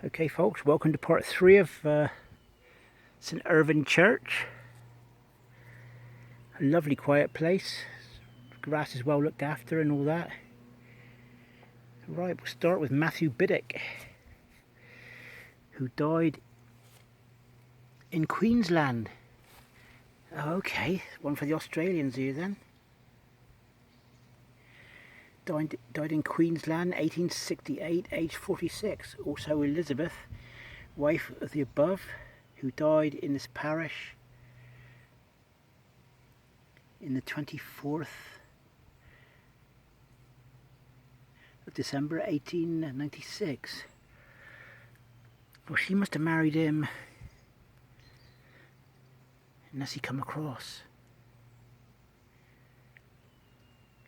Okay folks, welcome to part 3 of St.Ervan Church. A lovely quiet place. Grass is well looked after and all that. Right, we'll start with Matthew Biddick, who died in Queensland. Okay, one for the Australians here then. Died in Queensland, 1868, aged 46. Also Elizabeth, wife of the above, who died in this parish in the 24th of December 1896. Well, she must have married him unless he come across.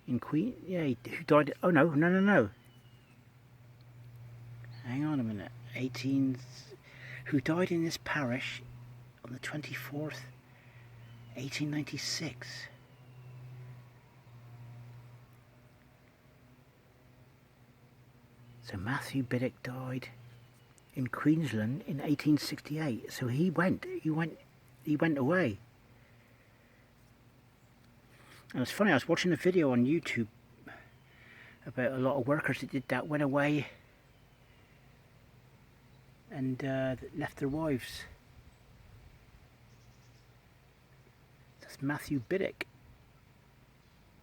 In Queen, yeah, who died, oh no. Hang on a minute, who died in this parish on the 24th, 1896. So Matthew Biddick died in Queensland in 1868. So he went away. And it's funny, I was watching a video on YouTube about a lot of workers that did that, went away and left their wives. That's Matthew Biddick.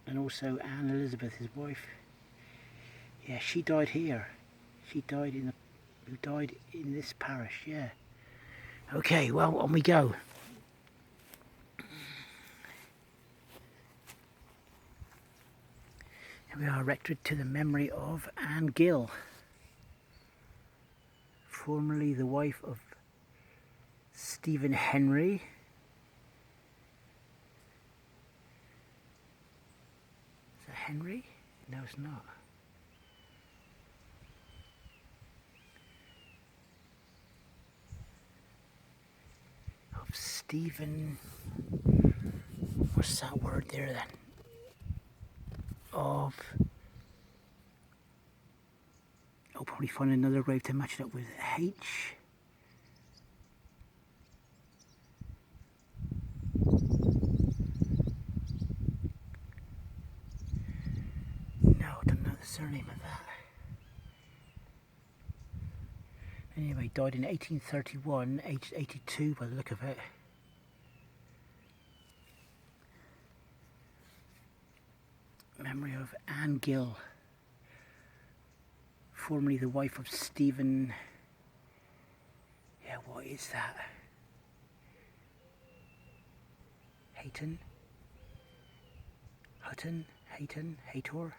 And also Anne Elizabeth, his wife. Yeah, she died here. She died who died in this parish, yeah. Okay, well, on we go. We are erected to the memory of Anne Gill, formerly the wife of Stephen Henry. Is that Henry? No, it's not. Of Stephen, what's that word there then? I'll probably find another grave to match it up with. H. No, I don't know the surname of that. Anyway, died in 1831, aged 82 by the look of it. Memory of Anne Gill, formerly the wife of Stephen. Yeah, what is that? Hayton? Hutton? Hayton? Haytor?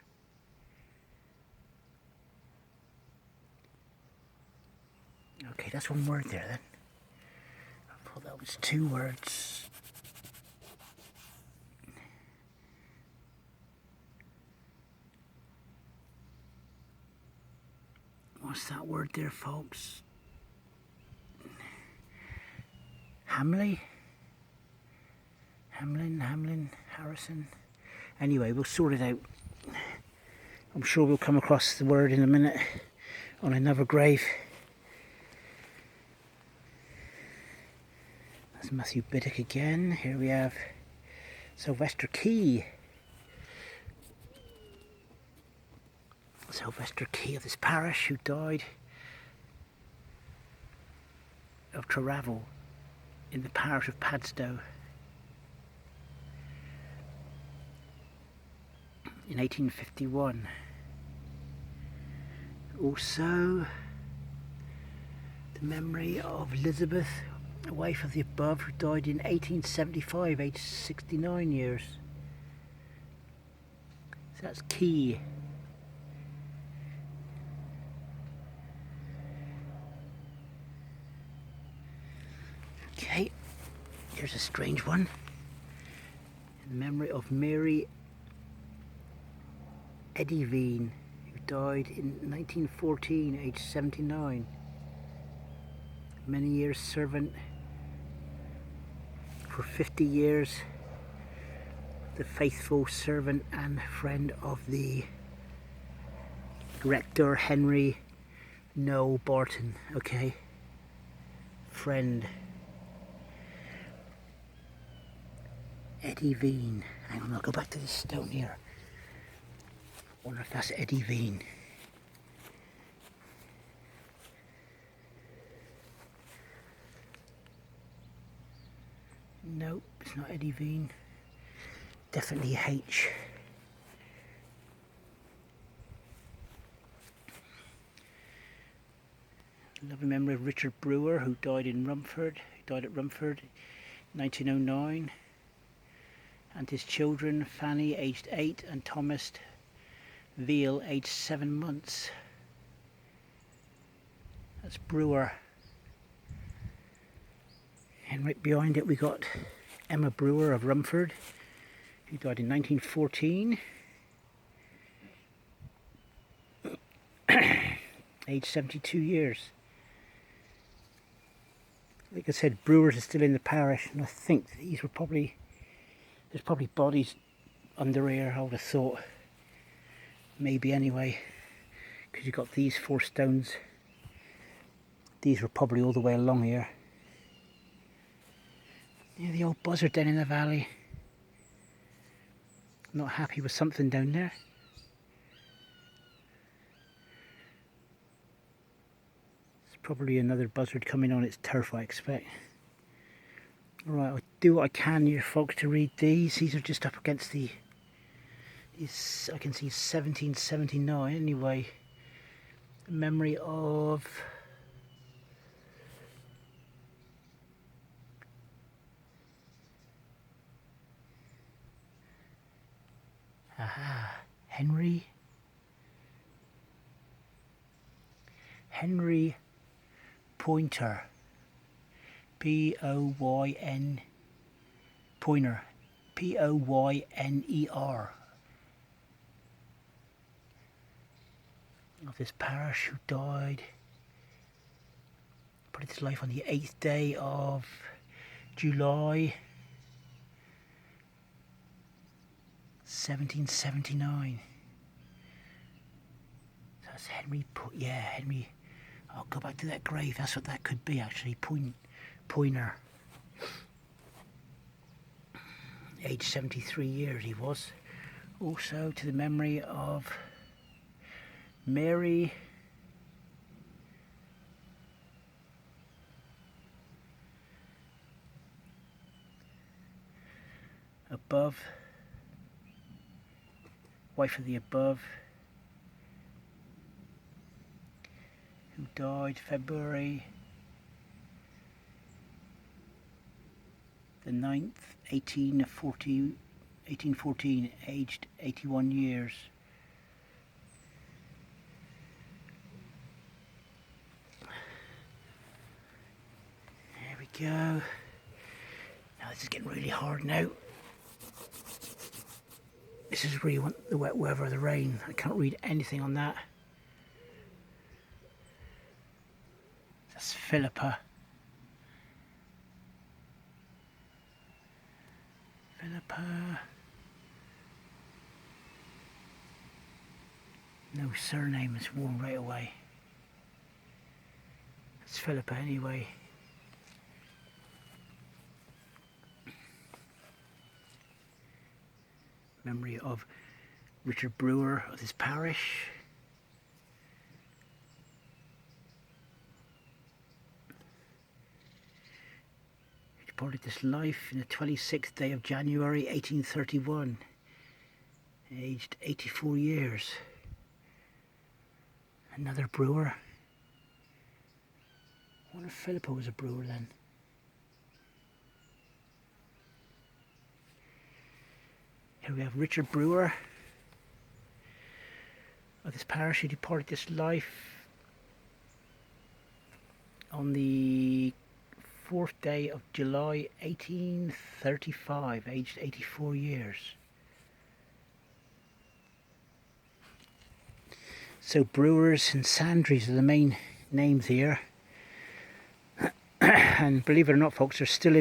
Okay, that's one word there then. I thought that was two words. What's that word there, folks? Hamlin, Harrison. Anyway, we'll sort it out. I'm sure we'll come across the word in a minute on another grave. That's Matthew Biddick again. Here we have Sylvester Key. Sylvester Key of this parish, who died of travel in the parish of Padstow in 1851. Also, the memory of Elizabeth, the wife of the above, who died in 1875, aged 69 years. So that's Key. Okay, here's a strange one. In memory of Mary Eddyveen, who died in 1914, aged 79. Many years servant, for 50 years, the faithful servant and friend of the Rector Henry No, Barton, okay. Friend. Eddie Veen. Hang on, I'll go back to this stone here. Wonder if that's Eddie Veen. Nope, it's not Eddie Veen. Definitely H. Loving memory of Richard Brewer, who died in Rumford. He died at Rumford in 1909. And his children, Fanny, aged 8, and Thomas Veal, aged 7 months. That's Brewer. And right behind it we got Emma Brewer of Rumford, who died in 1914. Aged 72 years. Like I said, Brewers are still in the parish, and I think these were probably, there's probably bodies under here, I would have thought. Maybe anyway, because you've got these 4 stones. These were probably all the way along here. Yeah, the old buzzard down in the valley. I'm not happy with something down there. It's probably another buzzard coming on its turf, I expect. Alright, I'll do what I can here, folks, to read these. These are just up against the... I can see 1779 anyway. Memory of... Aha, Henry Poynter, P-O-Y-N, Poyner, P-O-Y-N-E-R, of this parish, who died, put his life on the 8th day of July 1779. That's Henry, Henry. I'll go back to that grave. That's what that could be, actually. Poyner. Aged 73 years he was. Also to the memory of Mary Above, wife of the Above, who died February the 9th, 1814, aged 81 years. There we go. Now this is getting really hard now. This is where you want the wet weather, the rain. I can't read anything on that. That's Philippa. No surname, it's worn right away. It's Philippa anyway. Memory of Richard Brewer of this parish. He departed this life in the 26th day of January 1831, aged 84 years. Another brewer. I wonder if Philippa was a brewer then. Here we have Richard Brewer of this parish, who departed this life on the 4th day of July 1835, aged 84 years. So brewers and sandries are the main names here. And believe it or not, folks, they're still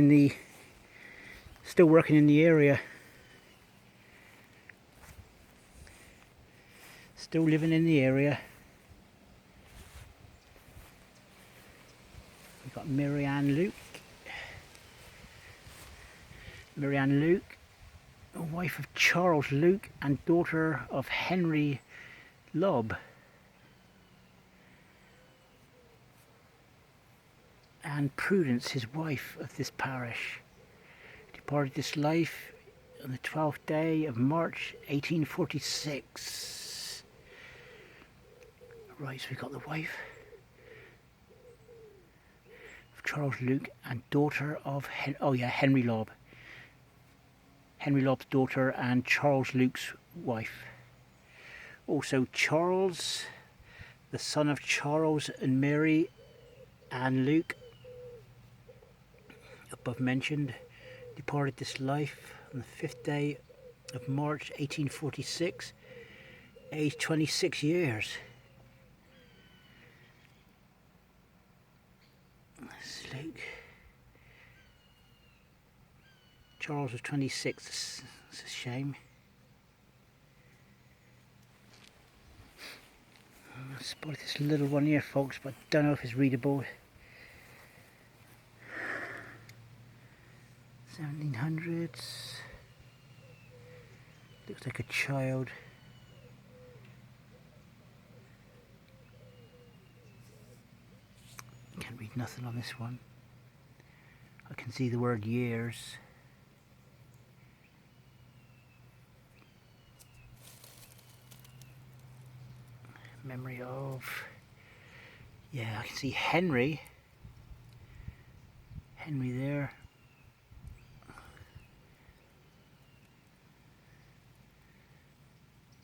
working in the area. Still living in the area. got Marianne Luke. Marianne Luke, wife of Charles Luke and daughter of Henry Lobb. And Prudence, his wife of this parish, departed this life on the 12th day of March 1846. Right, so we got the wife of Charles Luke and daughter of Henry Lobb. Henry Lobb's daughter and Charles Luke's wife. Also Charles, the son of Charles and Mary and Luke, above mentioned, departed this life on the 5th day of March 1846, aged 26 years. That's Luke. Charles was 26, it's a shame. I spotted this little one here, folks, but I don't know if it's readable. 1700s. Looks like a child. Can't read nothing on this one. I can see the word years. Memory of, yeah, I can see Henry there.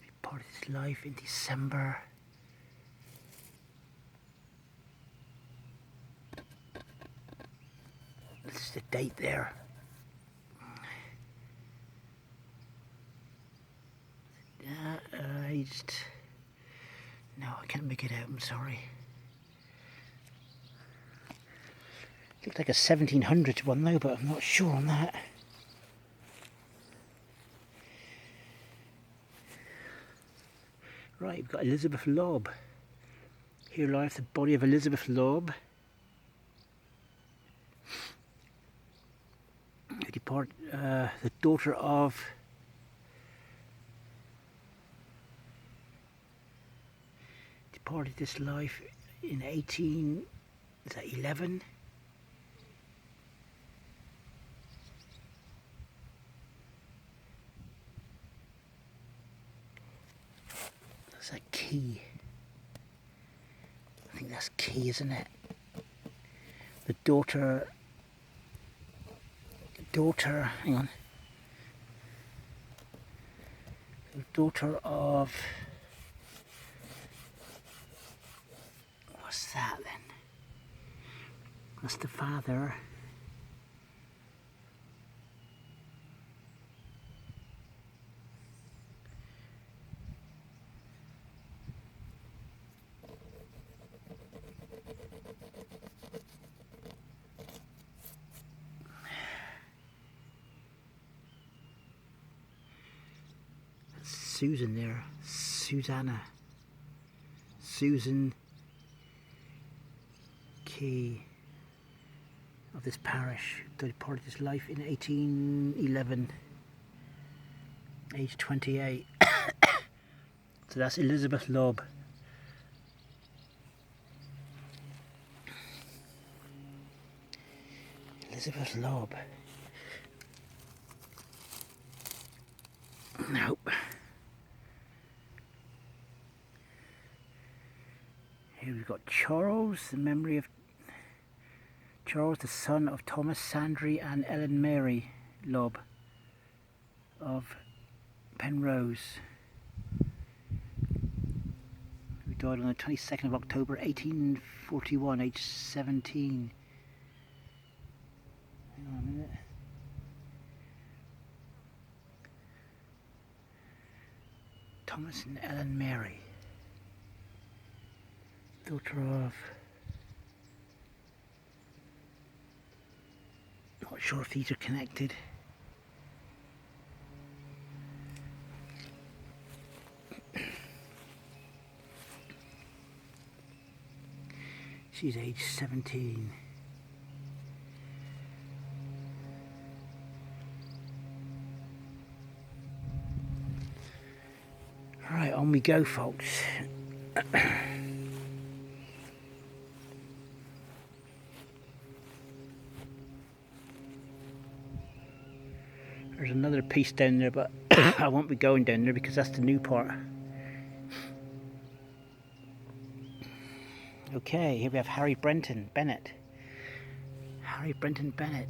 He parted his life in December. This is the date there. No, I can't make it out, I'm sorry. Looks like a 1700s one though, but I'm not sure on that. Right, we've got Elizabeth Lobb. Here lies the body of Elizabeth Lobb, who departed, the daughter of departed this life in 1811. That's a key. I think that's key, isn't it? The daughter, hang on. The daughter of, what's that then? That's the father. Susan there, Susanna, Susan Key of this parish, who departed this life in 1811, age 28. So that's Elizabeth Lobb. Elizabeth Lobb. Nope. Here we've got Charles, the memory of Charles, the son of Thomas Sandry and Ellen Mary Lobb of Penrose, who died on the 22nd of October 1841, aged 17. Hang on a minute. Thomas and Ellen Mary, daughter of, not sure if these are connected. She's age 17. Right, on we go, folks. There's another piece down there, but I won't be going down there because that's the new part. Okay, here we have Harry Brenton Bennett. Harry Brenton Bennett,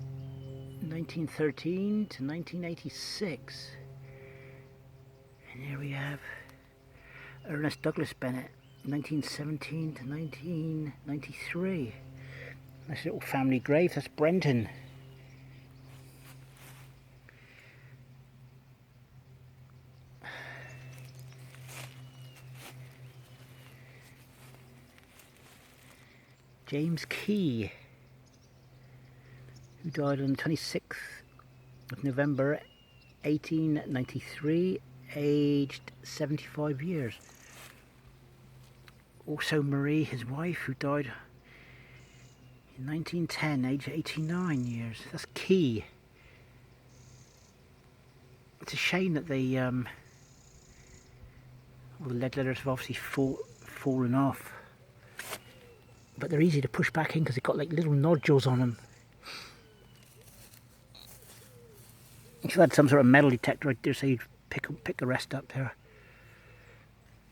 1913 to 1986. And here we have Ernest Douglas Bennett, 1917 to 1993. Nice little family grave, that's Brenton. James Key, who died on the 26th of November 1893, aged 75 years. Also Marie, his wife, who died in 1910, aged 89 years. That's Key. It's a shame that they, all the lead letters have obviously fallen off. But they're easy to push back in because they've got like little nodules on them. If you had some sort of metal detector, I'd dare say you'd pick the rest up there.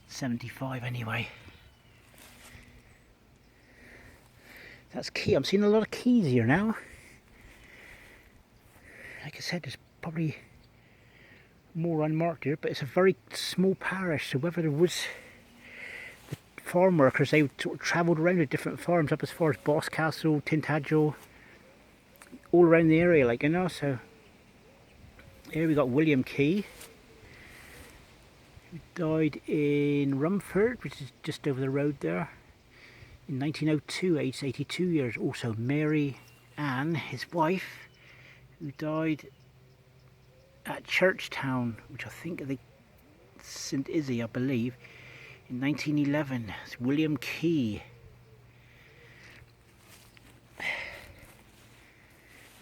75 anyway. That's Key. I'm seeing a lot of keys here now. Like I said, there's probably more unmarked here, but it's a very small parish, so whether there was the farm workers, they sort of travelled around to different farms up as far as Boscastle, Tintagel, all around the area, like, you know. So here we got William Key, who died in Rumford, which is just over the road there, in 1902, aged 82 years. Also Mary Ann, his wife, who died at Churchtown, which I think is St. Izzy, I believe, in 1911. It's William Key.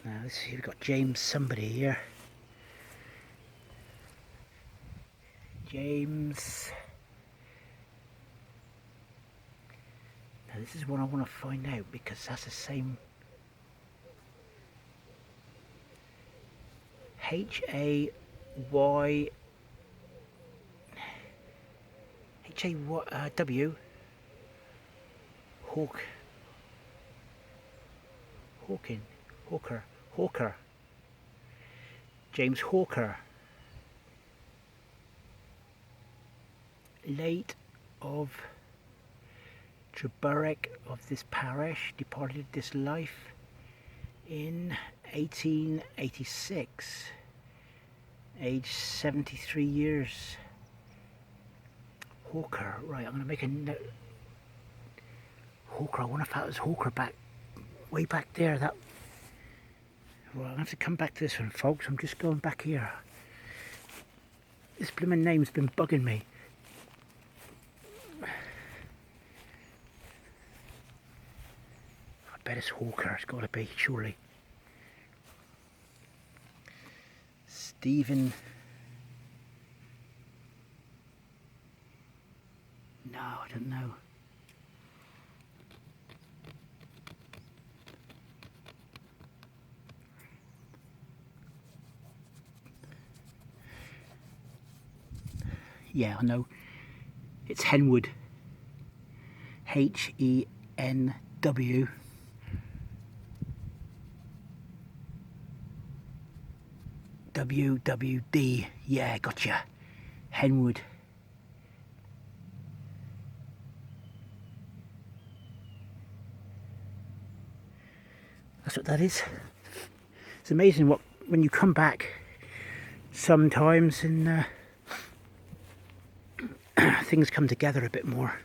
Now let's see, we've got James somebody here. James. Now this is what I want to find out, because that's the same. H-A-W Hawker. James Hawker, late of Treberwick of this parish, departed this life in 1886, aged 73 years. Hawker, right, I'm going to make a note. Hawker, I wonder if that was Hawker way back there. That. Well, I'm going to have to come back to this one, folks. I'm just going back here. This blooming name's been bugging me. I bet it's Hawker, it's got to be, surely. Stephen. No, I don't know. Yeah, I know. It's Henwood. H-E-N-W. W-W-D. Yeah, gotcha. Henwood. That's what that is. It's amazing when you come back sometimes and things come together a bit more.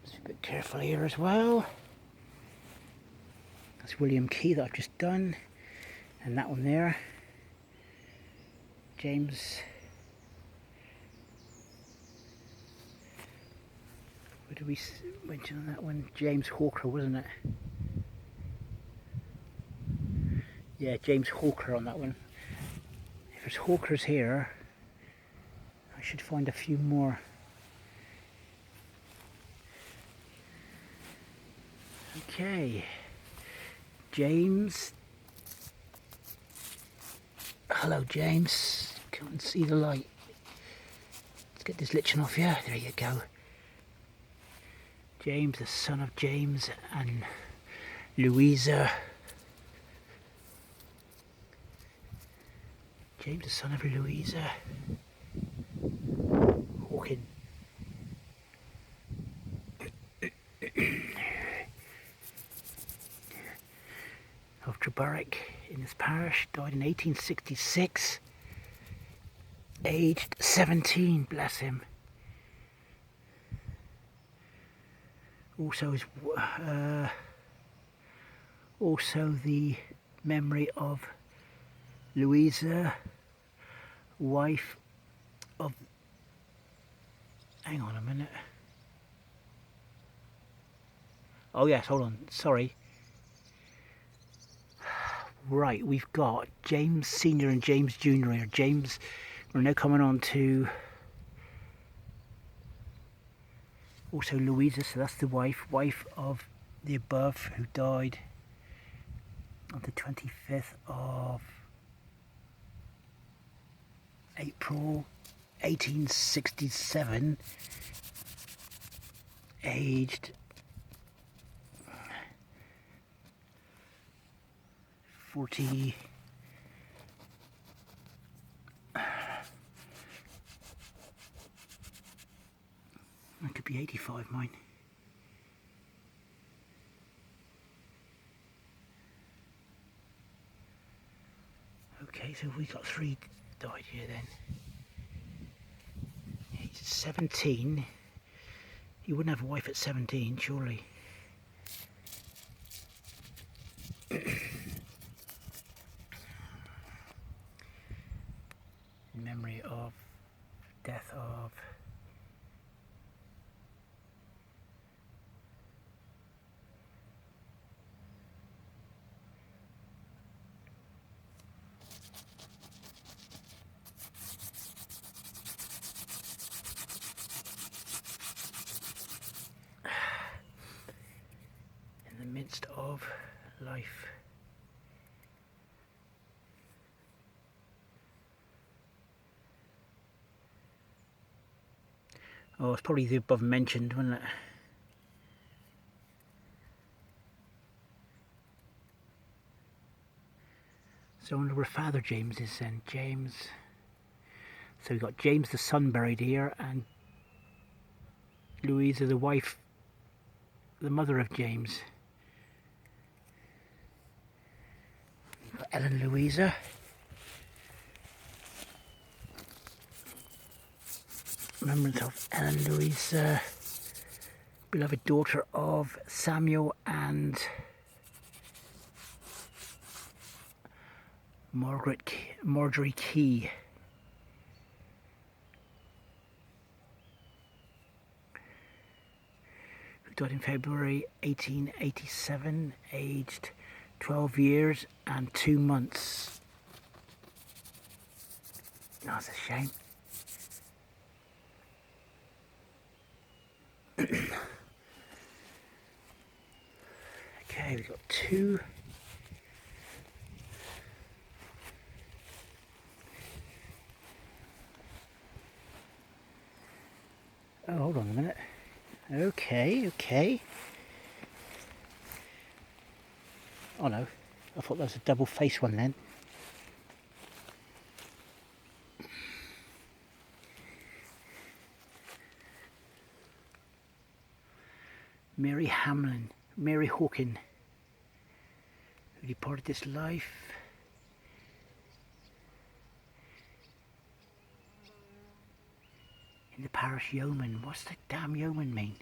Just a bit careful here as well. That's William Key that I've just done, and that one there, James. What did we mention on that one? James Hawker, wasn't it? Yeah, James Hawker on that one. If there's Hawkers here, I should find a few more. Okay, James. Hello, James. Come and see the light. Let's get this lichen off here. There you go. James, the son of James and Louisa. James, the son of Louisa Hawking. Of Trebarrick in this parish, died in 1866, aged 17, bless him. Also, also the memory of Louisa, wife of, hang on a minute. Oh yes, hold on, sorry. Right, we've got James Senior and James Junior here. James, we're now coming on to also Louisa, so that's the wife of the above, who died on the 25th of April 1867, aged 40. That could be 85, mine. Okay, so we got 3 died here then. He's 17. He wouldn't have a wife at 17, surely. In memory of death of in the midst of life. Oh, it's probably the above mentioned, wasn't it? So I wonder where Father James is then. James. So we've got James the son buried here, and Louisa the wife, the mother of James. We've got Ellen Louisa. Remembrance of Ellen Louisa, beloved daughter of Samuel and Marjorie Key. Who died in February 1887, aged 12 years and 2 months. Oh, that's a shame. Okay, we've got 2. Oh, hold on a minute. Okay. Oh no, I thought that was a double face one then. Mary Hawking, who departed this life in the parish yeoman. What's the damn yeoman mean?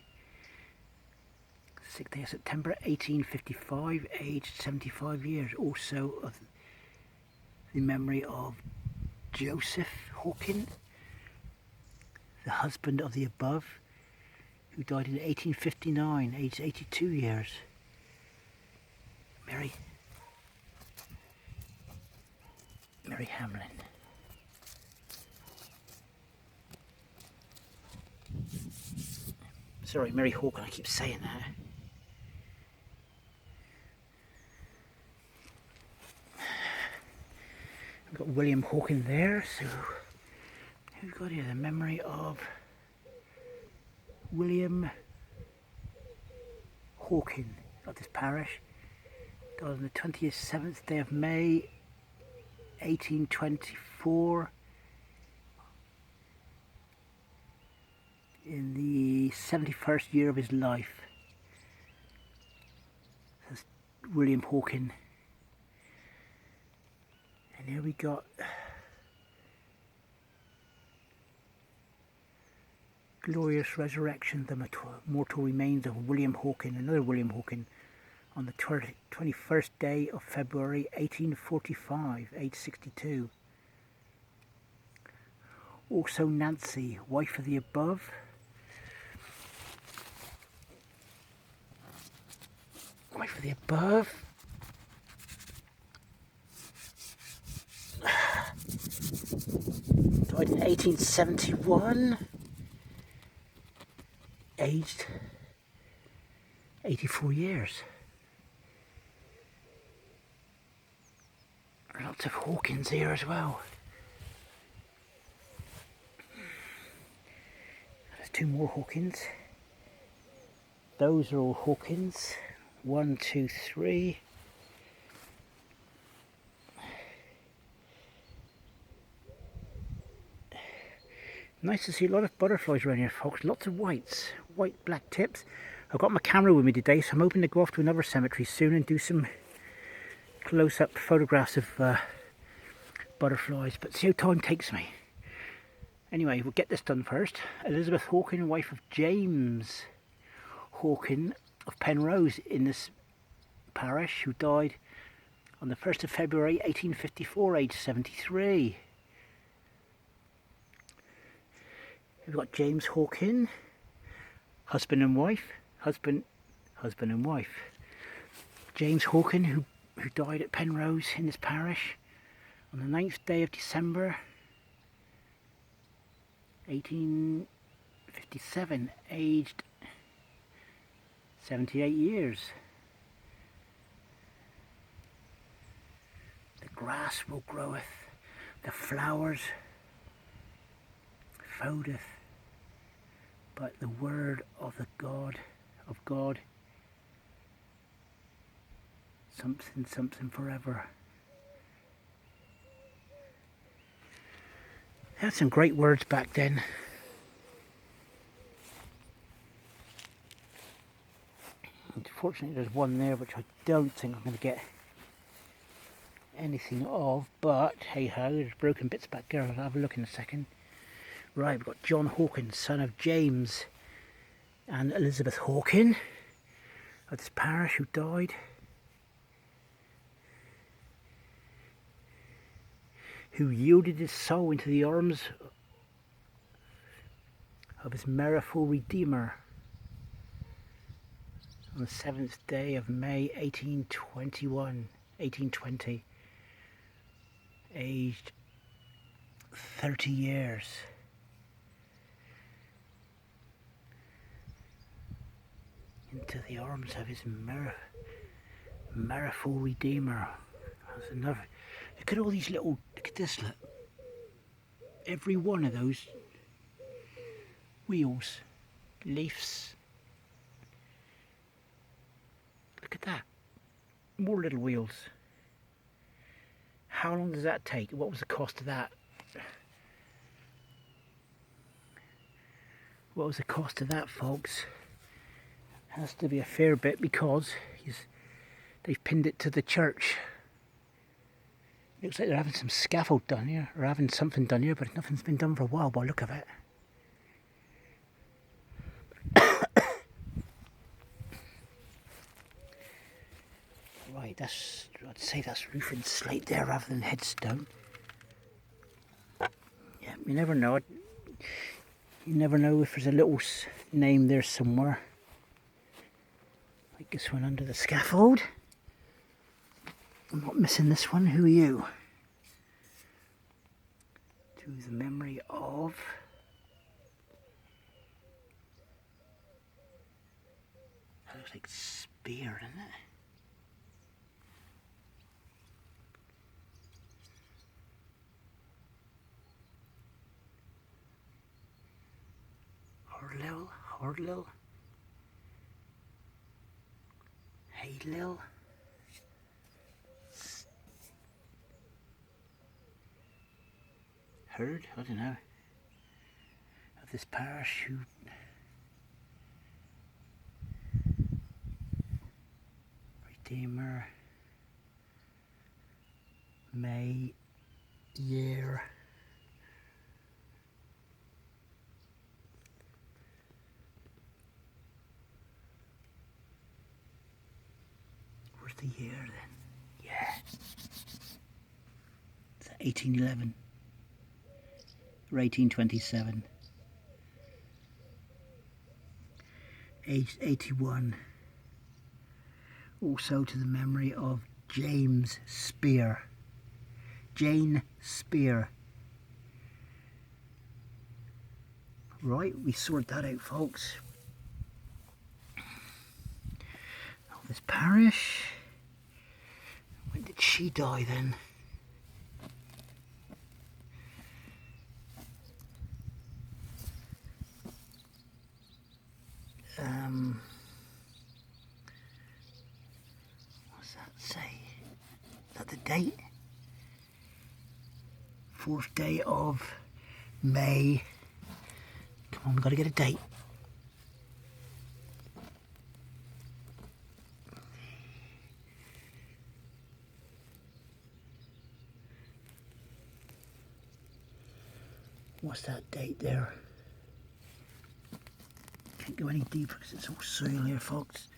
6th day of September 1855, aged 75 years. Also of the memory of Joseph Hawking, the husband of the above, who died in 1859, aged 82 years. Mary Hamlin. Sorry, Mary Hawkin, I keep saying that. We've got William Hawkin there, so who's got here? The memory of William Hawkin of this parish. Died on the 27th day of May 1824 in the 71st year of his life. That's William Hawkin. And here we got Glorious Resurrection, the mortal remains of William Hawkin, another William Hawkin, on the 21st day of February 1845, age 62. Also Nancy, wife of the above. Wife of the above. Died in 1871. Aged 84 years. Lots of Hawkins here as well. There's two more Hawkins. Those are all Hawkins. 1, 2, 3. Nice to see a lot of butterflies around here, folks. Lots of whites, white black tips. I've got my camera with me today, so I'm hoping to go off to another cemetery soon and do some close-up photographs of butterflies, but see how time takes me. Anyway, we'll get this done first. Elizabeth Hawkin, wife of James Hawkin of Penrose in this parish, who died on the 1st of February 1854, age 73. We've got James Hawkin, husband and wife, husband and wife. James Hawkin, who died at Penrose in this parish on the 9th day of December 1857, aged 78 years. The grass will groweth, the flowers fadeth, but the word of God, something forever. They had some great words back then. Unfortunately, there's one there which I don't think I'm going to get anything of, but hey ho, there's broken bits back there. I'll have a look in a second. Right, we've got John Hawkins, son of James and Elizabeth Hawkin of this parish, who died. Who yielded his soul into the arms of his merciful Redeemer on the 7th day of May 1820, aged 30 years. Into the arms of his merciful Redeemer. That's another. Look at all these little, look at this, look. Every one of those wheels, leaves. Look at that. More little wheels. How long does that take? What was the cost of that? What was the cost of that, folks? Has to be a fair bit because they've pinned it to the church. Looks like they're having some scaffold done here, or having something done here, but nothing's been done for a while by the look of it. Right, I'd say that's roofing slate there rather than headstone. Yeah, you never know. You never know if there's a little name there somewhere. Like this one under the scaffold. I'm not missing this one. Who are you? To the memory of Looks like spear, doesn't it? Hordlil, Haylil, Heard, I don't know, of this parish who Redeemer, May, year. Where's the year then? Yeah. It's 1811 or 1827. Aged 81. Also to the memory of James Spear. Jane Spear. Right, we sort that out, folks. Now this parish. When did she die then? What's that say? Is that the date? 4th day of May. Come on, we've got to get a date. What's that date there? Can't go any deeper because it's all soil here, folks.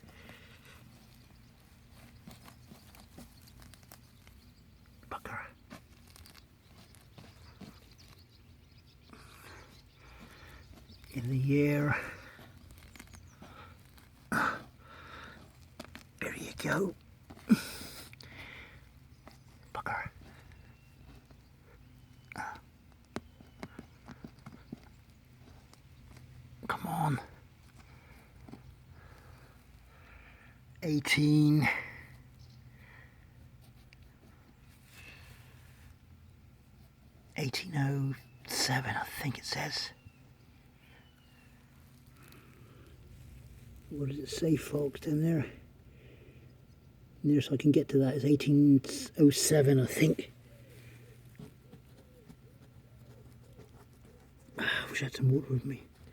Bugger. In the year. There you go. Bugger. Come on. 1807, I think it says. What does it say, folks, down there? Nearest I can get to that is 1807, I think. I wish I had some water with me.